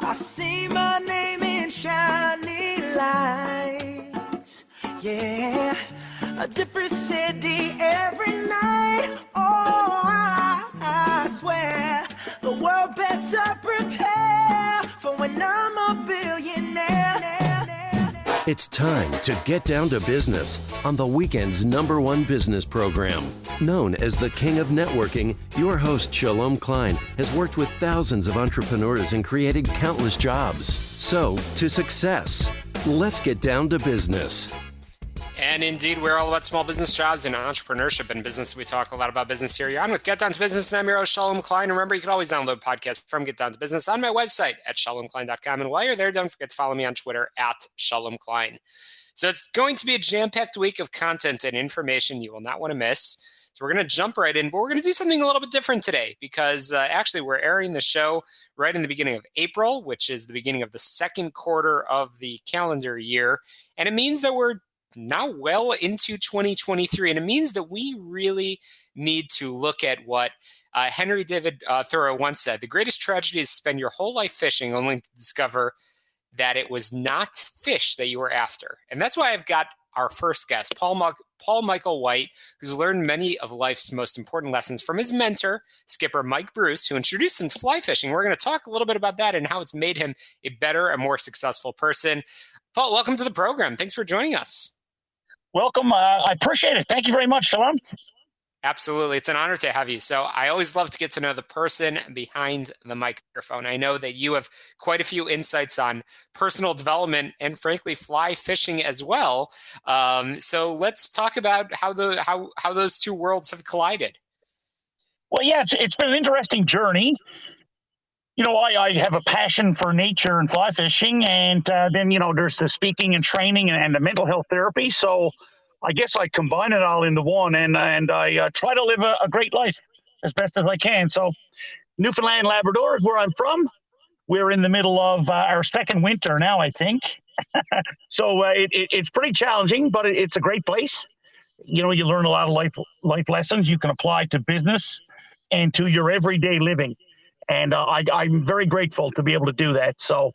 I see my name in shining lights, yeah, a different city every night. Oh, I swear the world better prepare for when I'm a billionaire. It's time to get down to business on the weekend's #1 business program. Known as the King of Networking, your host Shalom Klein has worked with thousands of entrepreneurs and created countless jobs. So, to success, let's get down to business. And indeed, we're all about small business jobs and entrepreneurship and business. We talk a lot about business here. You're on with Get Down to Business, and I'm your host, Shalom Klein. Remember, you can always download podcasts from Get Down to Business on my website at shalomklein.com. And while you're there, don't forget to follow me on Twitter at Shalom Klein. So it's going to be a jam-packed week of content and information you will not want to miss. So we're going to jump right in, but we're going to do something a little bit different today because actually we're airing the show right in the beginning of April, which is the beginning of the second quarter of the calendar year. And it means that we're now well into 2023. And it means that we really need to look at what Henry David Thoreau once said: the greatest tragedy is to spend your whole life fishing only to discover that it was not fish that you were after. And that's why I've got our first guest, Paul Michael White, who's learned many of life's most important lessons from his mentor, skipper Mike Bruce, who introduced him to fly fishing. We're going to talk a little bit about that and how it's made him a better and more successful person. Paul, welcome to the program. Thanks for joining us. Welcome. I appreciate it. Thank you very much, Shalom. Absolutely. It's an honor to have you. So I always love to get to know the person behind the microphone. I know that you have quite a few insights on personal development and frankly, fly fishing as well. So let's talk about how those two worlds have collided. Well, yeah, it's been an interesting journey. You know, I have a passion for nature and fly fishing, and then, you know, there's the speaking and training and the mental health therapy. So I guess I combine it all into one, and I try to live a great life as best as I can. So Newfoundland, Labrador is where I'm from. We're in the middle of our second winter now, I think. So it's pretty challenging, but it's a great place. You know, you learn a lot of life lessons you can apply to business and to your everyday living. And I'm very grateful to be able to do that. So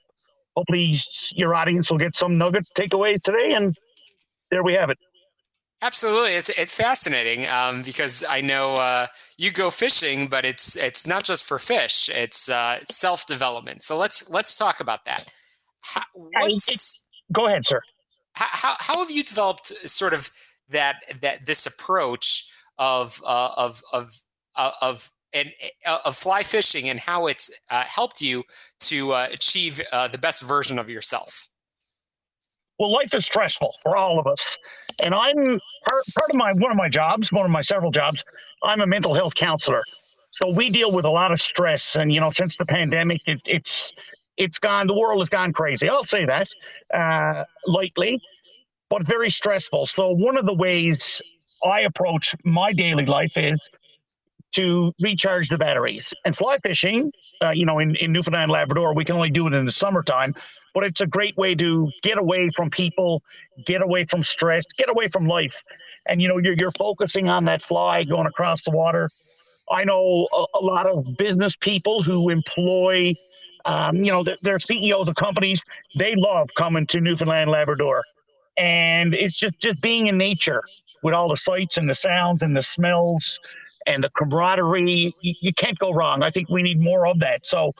hopefully your audience will get some nugget takeaways today. And there we have it. Absolutely. It's fascinating because I know you go fishing, but it's not just for fish. It's self-development. So let's talk about that. Go ahead, sir. How have you developed sort of that this approach of fly fishing and how it's helped you to achieve the best version of yourself? Well, life is stressful for all of us. And I'm part of one of my several jobs, I'm a mental health counselor. So we deal with a lot of stress. And, you know, since the pandemic, the world has gone crazy. I'll say that lightly, but very stressful. So one of the ways I approach my daily life is to recharge the batteries. And fly fishing, you know, in Newfoundland, Labrador, we can only do it in the summertime, but it's a great way to get away from people, get away from stress, get away from life. And, you know, you're focusing on that fly going across the water. I know a lot of business people who employ, you know, they're CEOs of companies. They love coming to Newfoundland, Labrador. And it's just being in nature with all the sights and the sounds and the smells and the camaraderie. You can't go wrong. I think we need more of that. So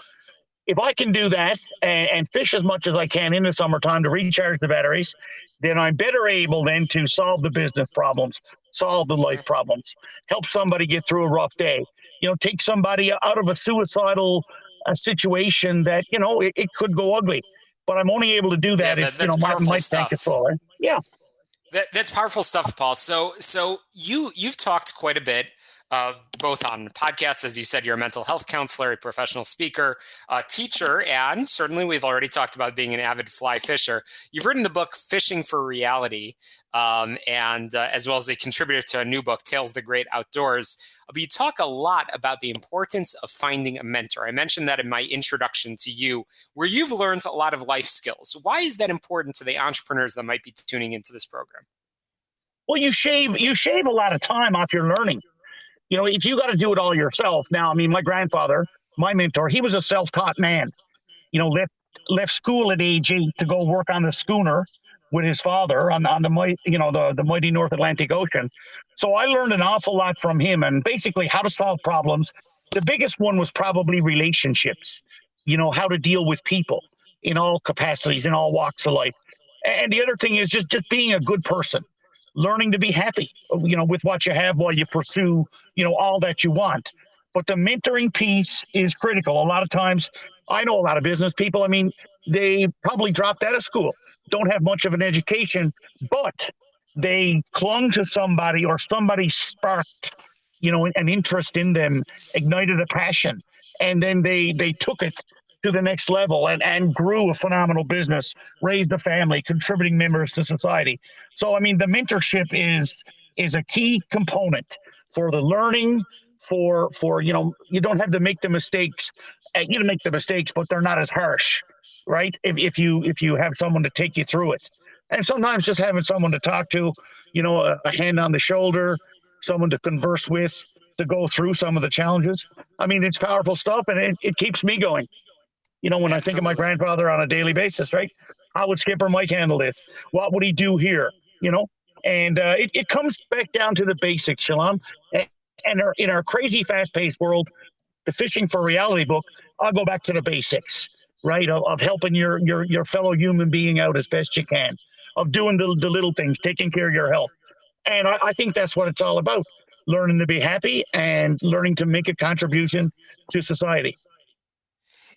if I can do that and fish as much as I can in the summertime to recharge the batteries, then I'm better able then to solve the business problems, solve the life problems, help somebody get through a rough day, you know, take somebody out of a suicidal situation that, you know, it could go ugly. But I'm only able to do that if, you know, my tank is full. Right? Yeah. That's powerful stuff, Paul. So you've talked quite a bit, both on podcasts, as you said, you're a mental health counselor, a professional speaker, a teacher, and certainly we've already talked about being an avid fly fisher. You've written the book Fishing for Reality, and as well as a contributor to a new book, Tales of the Great Outdoors. But you talk a lot about the importance of finding a mentor. I mentioned that in my introduction to you, where you've learned a lot of life skills. Why is that important to the entrepreneurs that might be tuning into this program? Well, you shave a lot of time off your learning. You know, if you got to do it all yourself. Now, I mean, my grandfather, my mentor, he was a self-taught man. You know, left school at age 8 to go work on the schooner with his father on the mighty North Atlantic Ocean. So I learned an awful lot from him, and basically how to solve problems. The biggest one was probably relationships. How to deal with people in all capacities, in all walks of life. And the other thing is just being a good person, learning to be happy, with what you have while you pursue, all that you want. But the mentoring piece is critical. A lot of times, I know a lot of business people. I mean, they probably dropped out of school, don't have much of an education, but they clung to somebody, or somebody sparked, an interest in them, ignited a passion, and then they took it to the next level and grew a phenomenal business, raised a family, contributing members to society. So, I mean, the mentorship is a key component for the learning, for you don't have to make the mistakes. You make the mistakes, but they're not as harsh, right? If you have someone to take you through it. And sometimes just having someone to talk to, a hand on the shoulder, someone to converse with, to go through some of the challenges. I mean, it's powerful stuff, and it keeps me going. When I think of my grandfather on a daily basis, right? How would Skipper Mike handle this? What would he do here? And it comes back down to the basics, Shalom. And in our crazy, fast-paced world, the Fishing for Reality book, I'll go back to the basics, right? Of helping your fellow human being out as best you can, of doing the little things, taking care of your health. And I think that's what it's all about, learning to be happy and learning to make a contribution to society.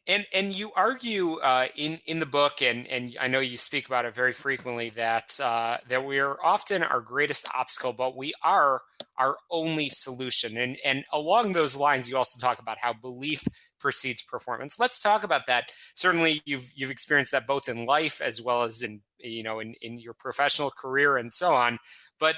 And you argue in the book, and I know you speak about it very frequently, that we are often our greatest obstacle, but we are our only solution. And along those lines, you also talk about how belief precedes performance. Let's talk about that. Certainly, you've experienced that both in life as well as in your professional career and so on. But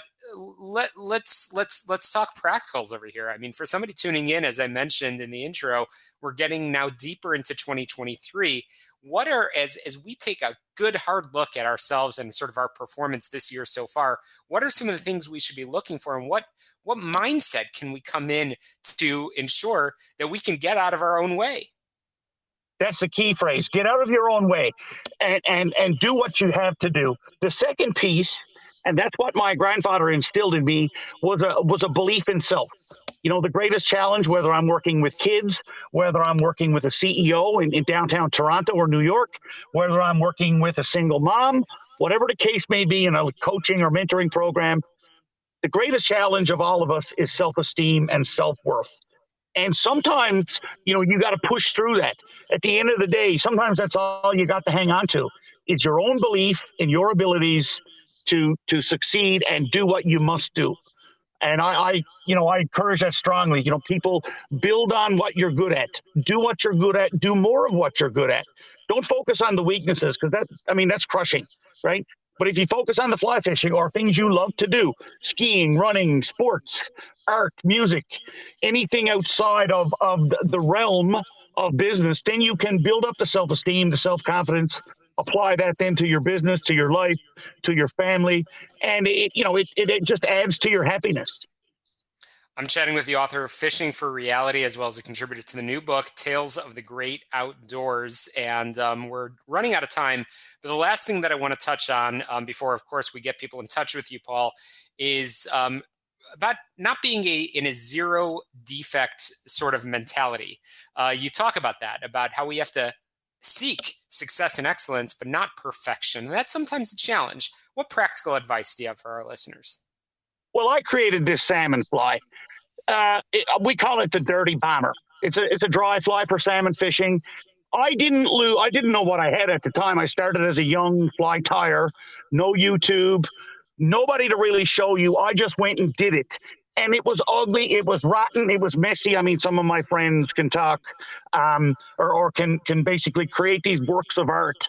let's talk practicals over here. I mean, for somebody tuning in, as I mentioned in the intro, we're getting now deeper into 2023. What are, as we take a good hard look at ourselves and sort of our performance this year so far, what are some of the things we should be looking for, and what mindset can we come in to ensure that we can get out of our own way? That's the key phrase. Get out of your own way and do what you have to do. The second piece, and that's what my grandfather instilled in me, was a belief in self. The greatest challenge, whether I'm working with kids, whether I'm working with a CEO in downtown Toronto or New York, whether I'm working with a single mom, whatever the case may be in a coaching or mentoring program, the greatest challenge of all of us is self-esteem and self-worth. And sometimes, you got to push through that. At the end of the day, sometimes that's all you got to hang on to, is your own belief in your abilities to succeed and do what you must do. And I encourage that strongly. People, build on what you're good at. Do what you're good at. Do more of what you're good at. Don't focus on the weaknesses, because that's crushing, right? But if you focus on the fly fishing or things you love to do, skiing, running, sports, art, music, anything outside of the realm of business, then you can build up the self-esteem, the self-confidence, apply that then to your business, to your life, to your family, and it just adds to your happiness. I'm chatting with the author of Fishing for Reality, as well as a contributor to the new book, Tales of the Great Outdoors. And we're running out of time. But the last thing that I want to touch on before, of course, we get people in touch with you, Paul, is about not being in a zero defect sort of mentality. You talk about that, about how we have to seek success and excellence, but not perfection. And that's sometimes a challenge. What practical advice do you have for our listeners? Well, I created this salmon fly. We call it the Dirty Bomber. It's a dry fly for salmon fishing. I didn't know what I had at the time. I started as a young fly tyer, no YouTube, nobody to really show you. I just went and did it. And it was ugly. It was rotten. It was messy. I mean, some of my friends can talk or can basically create these works of art.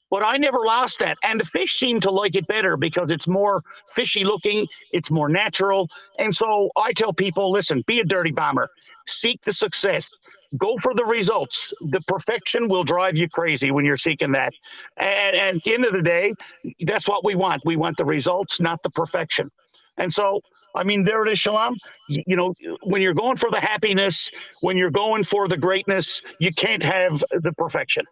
But I never lost that. And the fish seem to like it better because it's more fishy looking. It's more natural. And so I tell people, listen, be a dirty bomber. Seek the success. Go for the results. The perfection will drive you crazy when you're seeking that. And at the end of the day, that's what we want. We want the results, not the perfection. And so, I mean, there it is, Shalom. When you're going for the happiness, when you're going for the greatness, you can't have the perfection.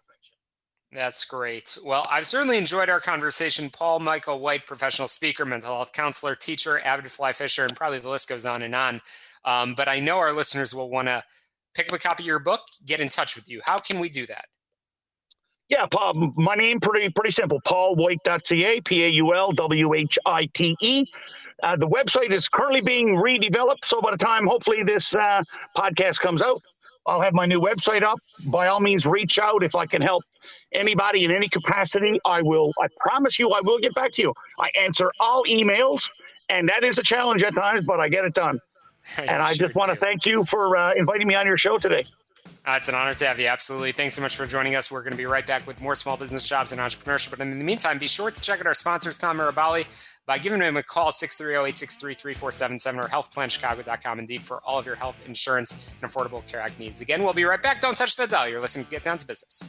That's great. Well, I've certainly enjoyed our conversation. Paul Michael White, professional speaker, mental health counselor, teacher, avid fly fisher, and probably the list goes on and on. But I know our listeners will want to pick up a copy of your book, get in touch with you. How can we do that? Yeah, Paul, my name pretty simple. PaulWhite.ca, PaulWhite. The website is currently being redeveloped, so by the time hopefully this podcast comes out, I'll have my new website up. By all means, reach out if I can help anybody in any capacity. I promise you, I will get back to you. I answer all emails, and that is a challenge at times, but I get it done. And I just want to thank you for inviting me on your show today. It's an honor to have you. Absolutely. Thanks so much for joining us. We're going to be right back with more small business jobs and entrepreneurship. But in the meantime, be sure to check out our sponsors, Tom Mirabali, by giving them a call, 630-863-3477 or healthplanchicago.com, Indeed, for all of your health insurance and Affordable Care Act needs. Again, we'll be right back. Don't touch that dial. You're listening to Get Down to Business.